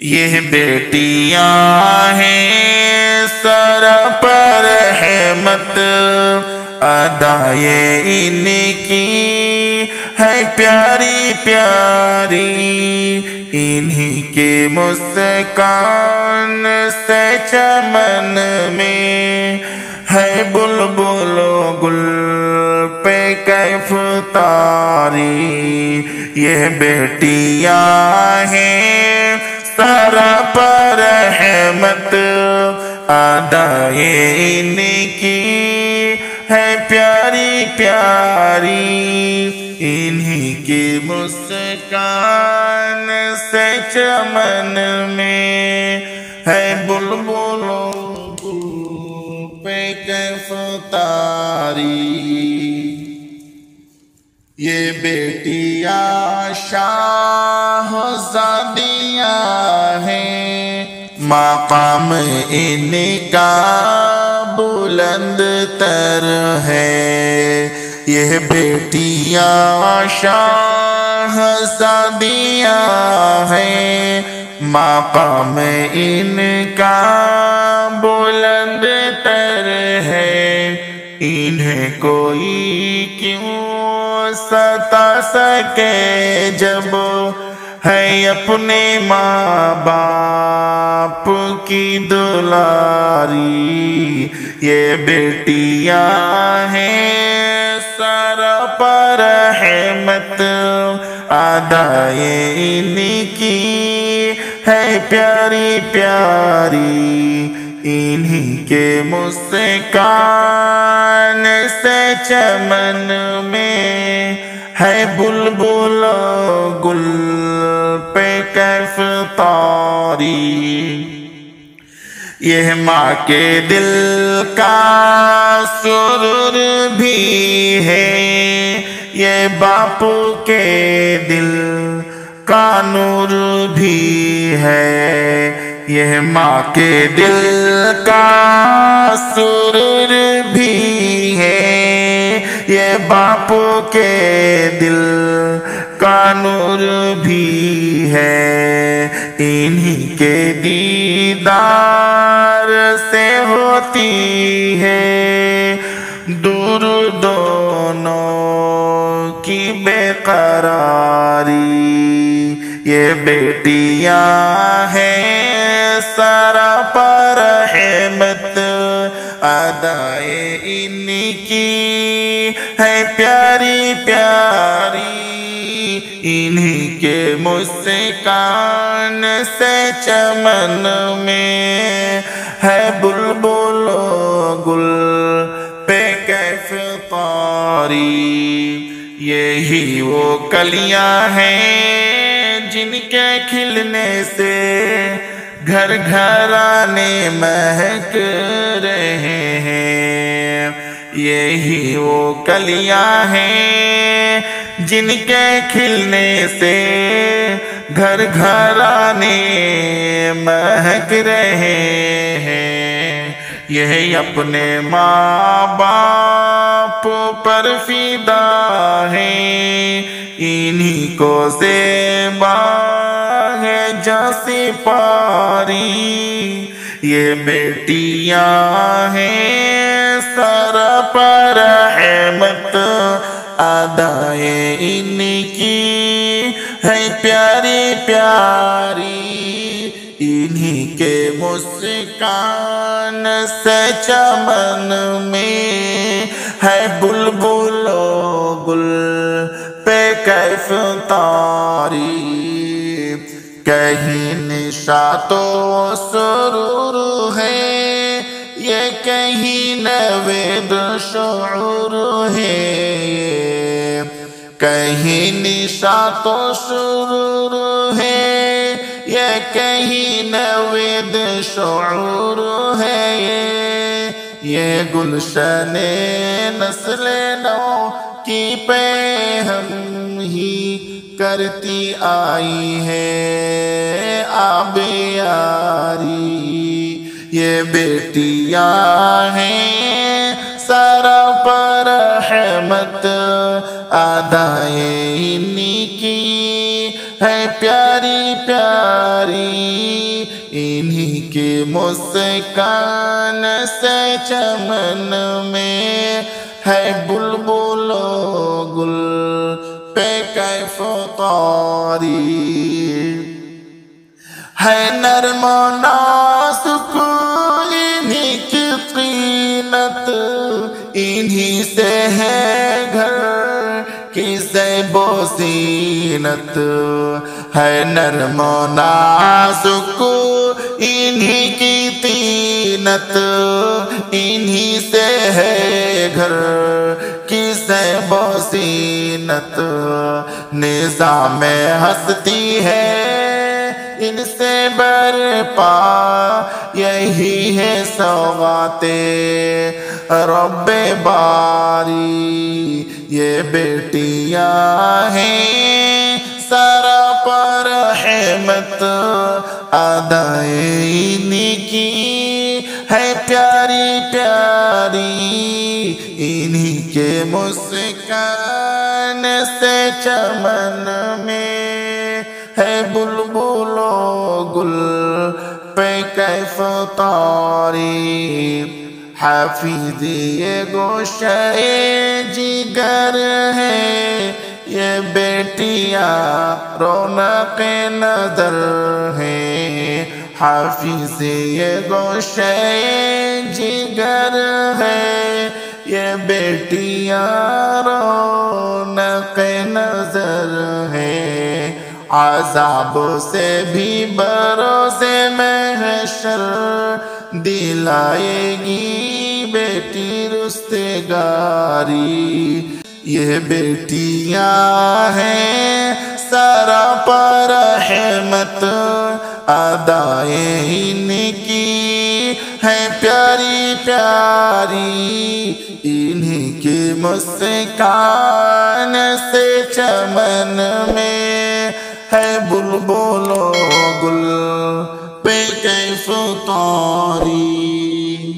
یہ بیٹیاں ہیں سر پر رحمت، ادائے ان کی ہے پیاری پیاری، انہی کے مسکان سے چمن میں ہے بلبل و گل پہ کیف طاری۔ یہ بیٹیاں ہیں سر پر رحمت، ادائے ان کی ہے پیاری پیاری، انہی کی مسکان سے چمن میں ہے بلبل و گل پہ کیف طاری۔ یہ بیٹیاں شاہزادیاں ہیں، مقام ان کا بلند تر ہے۔ یہ بیٹیاں شاہزادیاں ہیں، مقام ان کا بلند تر ہے، انہیں کوئی کیوں ستا سکے جب ہے اپنے ماں باپ کی دلاری۔ یہ بیٹیاں ہیں سر پر رحمت، ادائے ان کی ہے پیاری پیاری، انہی کے مسکان سے چمن میں ہے بلبل و گل پہ کیف طاری۔ یہ ماں کے دل کا سرور بھی ہے، یہ باپ کے دل کا نور بھی ہے۔ یہ ماں کے دل کا سرور بھی ہے، یہ باپ کے دل کا نور بھی ہے، انہی کے دیدار سے ہوتی ہے دور دونوں کی بے قراری۔ یہ بیٹیاں ہیں سر پر رحمت، ادائے ان کی ہے پیاری پیاری، انہی کے مسکان سے چمن میں ہے بلبل و گل پہ کیف طاری۔ یہی وہ کلیاں ہیں جن کے کھلنے سے گھر گھرانے مہک رہے ہیں۔ یہی وہ کلیاں ہیں جن کے کھلنے سے گھر گھرانے مہک رہے ہیں۔ یہ اپنے ماں باپ پر فدا ہیں، انہی کو زیبا ہے جیسی پاری۔ یہ بیٹیاں ہیں سر پر رحمت، ادائے ان کی ہے پیاری پیاری، انہی کے مسکان سے چمن میں ہے بلبل و گل پہ کیف طاری۔ کہیں نشاط و سرور ہے، یہ کہیں نوید شعور ہے، کہیں نشاط و سرور ہے، یہ کہیں نوید شعور ہے، یہ گلشن نسل نو کی پہم ہی کرتی آئی ہے آب یاری۔ یہ بیٹیاں ہیں سر پر رحمت، ادائے ان کی ہے پیاری پیاری، انہی کی مسکان سے چمن میں ہے بلبل و گل پہ کیف طاری، ہے نرم و نازک انہی کی طینت، انہی سے ہے گھر کی زیب و زینت، ہے نرم و نازک انہی کی طینت، انہی سے ہے گھر کی زیب و زینت، نظام ہستی ہے ان سے برپا، یہی ہے سوغات رب باری، یہ بیٹیاں ہیں سراپا رحمت، ادائیں انہی کی ہے پیاری پیاری، انہی کے مسکان سے چمن میں ہے بلبل و گل پہ کیف طاری، حافظ یہ گوشہ جگر ہے، یہ بیٹیاں رونق نظر ہیں، حافظ یہ گوشہ جگر ہے، یہ بیٹیاں رونق نظر ہیں، عذاب سے بھی بروز محشر دلائے گی بیٹی رستگاری، یہ بیٹیاں ہیں سراپا رحمت، ادائیں انہی کی ہے پیاری پیاری، انہی کی مسکان سے چمن میں ہے بلبل